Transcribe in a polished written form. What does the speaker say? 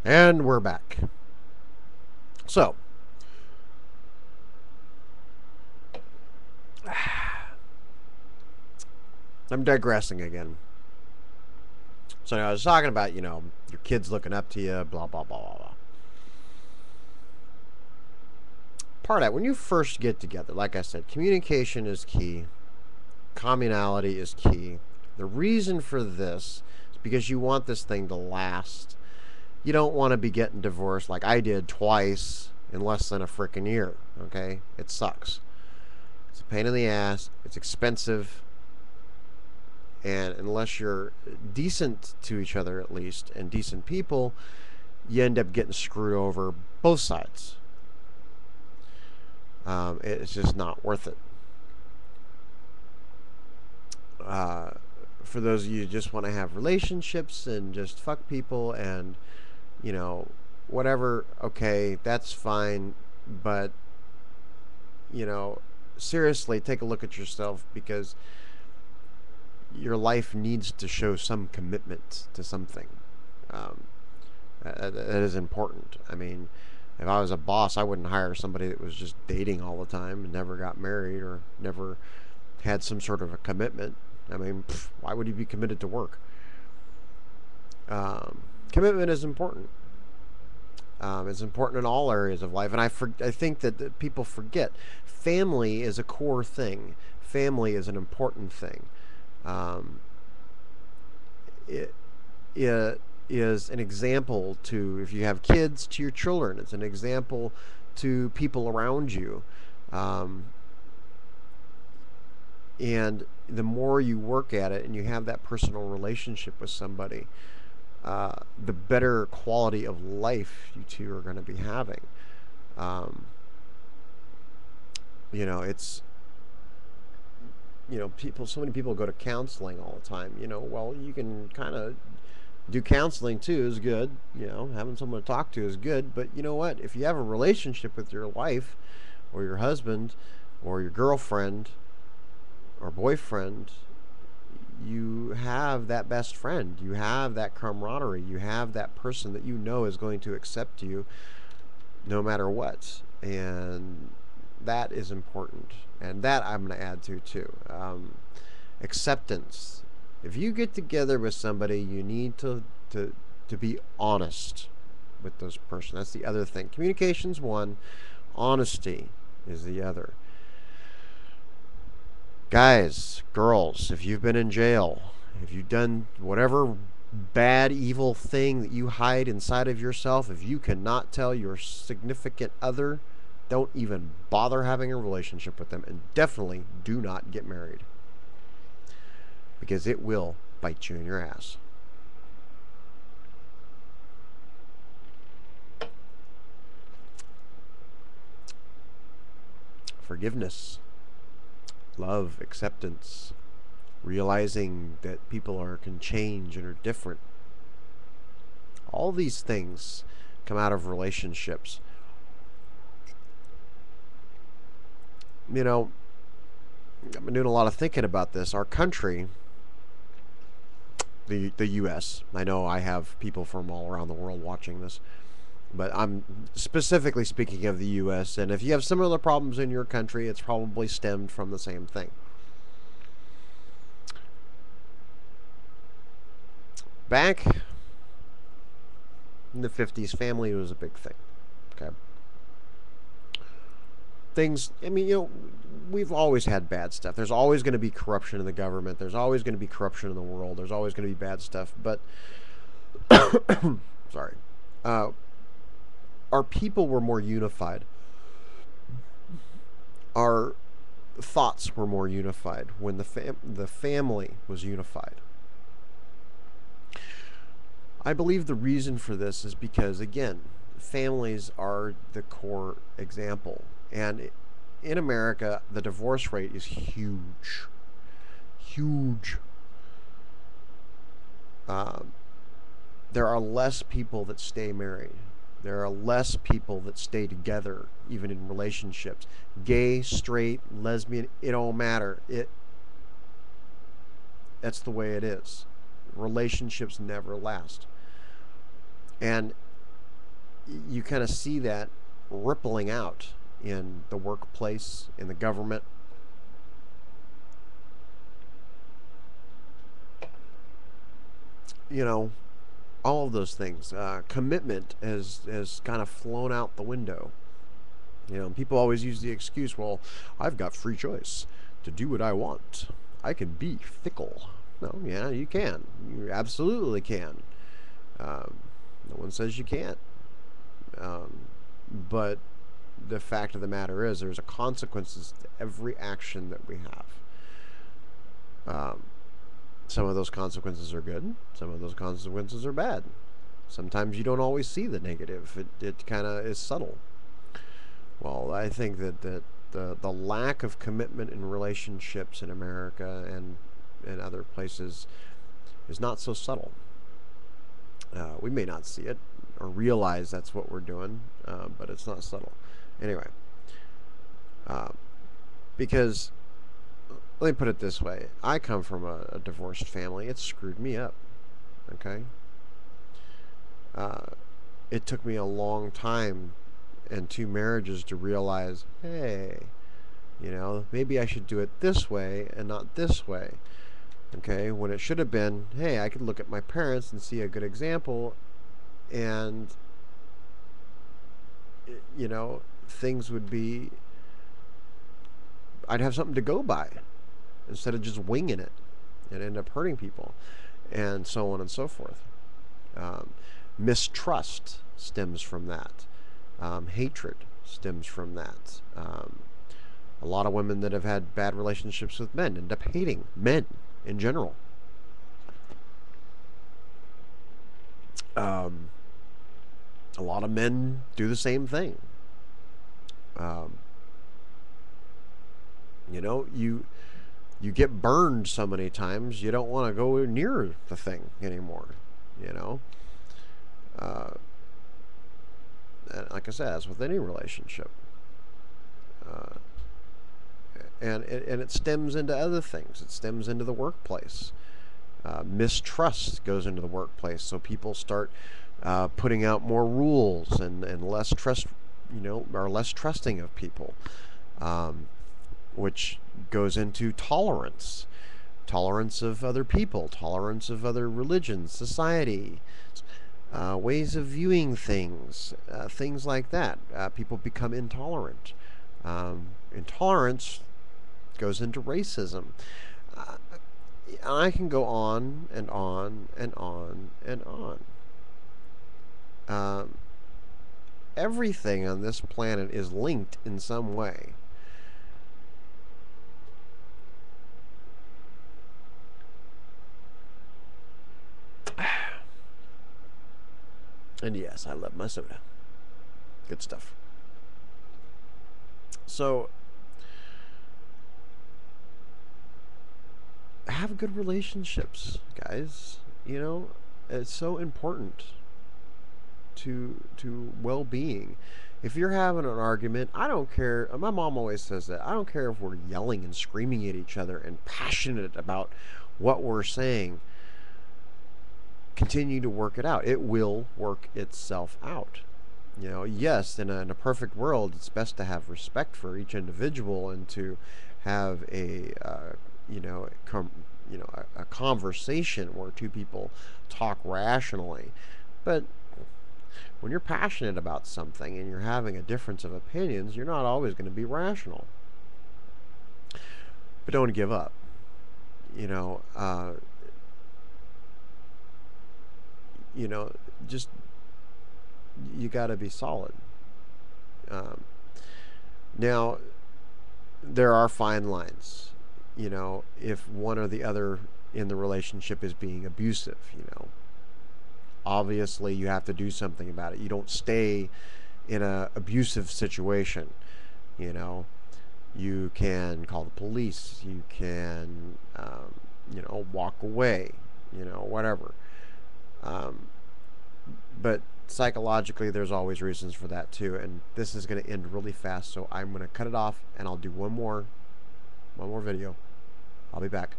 And we're back. So, I'm digressing again. So I was talking about, your kids looking up to you, blah, blah, blah, blah, blah. Part of that, when you first get together, like I said, communication is key, communality is key. The reason for this is because you want this thing to last. You don't want to be getting divorced like I did twice in less than a freaking year, okay? It sucks. It's a pain in the ass, it's expensive, and unless you're decent to each other at least and decent people, you end up getting screwed over both sides. It's just not worth it. Uh, for those of you who just want to have relationships and just fuck people and, you know, whatever, okay, that's fine. But, you know, seriously, take a look at yourself because your life needs to show some commitment to something. Um, that is important. I mean, if I was a boss, I wouldn't hire somebody that was just dating all the time and never got married or never had some sort of a commitment. I mean, why would he be committed to work? Commitment is important. It's important in all areas of life, and I think that people forget family is a core thing. Family is an important thing. Um, it, it is an example to, if you have kids, to your children. It's an example to people around you. Um, and the more you work at it and you have that personal relationship with somebody, the better quality of life you two are going to be having. Um, it's people. So many people go to counseling all the time. Well, you can kind of do counseling too is good. Having someone to talk to is good. But you know what? If you have a relationship with your wife, or your husband, or your girlfriend, or boyfriend, you have that best friend. You have that camaraderie. You have that person that you know is going to accept you no matter what. And that is important. And that I'm going to add to too. Acceptance. If you get together with somebody, you need to be honest with those person. That's the other thing. Communication's one, honesty is the other. Guys, girls, if you've been in jail, if you've done whatever bad, evil thing that you hide inside of yourself, if you cannot tell your significant other, don't even bother having a relationship with them, and definitely do not get married because it will bite you in your ass. Forgiveness, love, acceptance, realizing that can change and are different. All these things come out of relationships. I've been doing a lot of thinking about this. Our country, the U.S., I know I have people from all around the world watching this, but I'm specifically speaking of the U.S., and if you have similar problems in your country, it's probably stemmed from the same thing. Back in the 50s, family was a big thing. Okay. We've always had bad stuff. There's always going to be corruption in the government. There's always going to be corruption in the world. There's always going to be bad stuff. But, sorry. Our people were more unified. Our thoughts were more unified when the family was unified. I believe the reason for this is because, again, families are the core example. And in America, the divorce rate is huge. Huge. There are less people that stay married. There are less people that stay together, even in relationships. Gay, straight, lesbian, it don't matter. That's the way it is. Relationships never last. And you kind of see that rippling out in the workplace, in the government. You know, all of those things. Commitment has kind of flown out the window. You know, people always use the excuse, well, I've got free choice to do what I want. I can be fickle. No, yeah, you can. You absolutely can. Um, no one says you can't. Um, but the fact of the matter is, there's a consequences to every action that we have. Um, some of those consequences are good. Some of those consequences are bad. Sometimes you don't always see the negative. It kind of is subtle. Well, I think that the lack of commitment in relationships in America and in other places is not so subtle. We may not see it or realize that's what we're doing, but it's not subtle. Anyway, uh, because let me put it this way: I come from a divorced family. It screwed me up. Okay. Uh, it took me a long time and two marriages to realize, hey, maybe I should do it this way and not this way. Okay, when it should have been, hey, I could look at my parents and see a good example, and things would be, I'd have something to go by instead of just winging it and end up hurting people, and so on and so forth. Um, Mistrust stems from that. Hatred stems from that. A lot of women that have had bad relationships with men end up hating men in general. A lot of men do the same thing. Um, you get burned so many times, you don't want to go near the thing anymore. You know, uh, like I said, as with any relationship, uh, and it stems into other things. It stems into the workplace. Mistrust goes into the workplace, so people start putting out more rules and less trust, are less trusting of people, which goes into tolerance of other people, tolerance of other religions, society, ways of viewing things, things like that. People become intolerant. Intolerance goes into racism. Uh, I can go on and on and on and on. Um, Everything on this planet is linked in some way. And yes, I love my soda. Good stuff. So, have good relationships, guys. It's so important to well-being. If you're having an argument, I don't care. My mom always says that. I don't care if we're yelling and screaming at each other and passionate about what we're saying. Continue to work it out. It will work itself out. Yes, in a perfect world, it's best to have respect for each individual and to have a conversation where two people talk rationally. But when you're passionate about something and you're having a difference of opinions, you're not always going to be rational. But don't give up. You know, uh, just you got to be solid. Um, Now, there are fine lines. If one or the other in the relationship is being abusive, obviously you have to do something about it. You don't stay in a abusive situation. You know, you can call the police. You can, walk away. Whatever. Um, but psychologically, there's always reasons for that too. And this is going to end really fast, so I'm going to cut it off, and I'll do one more video. I'll be back.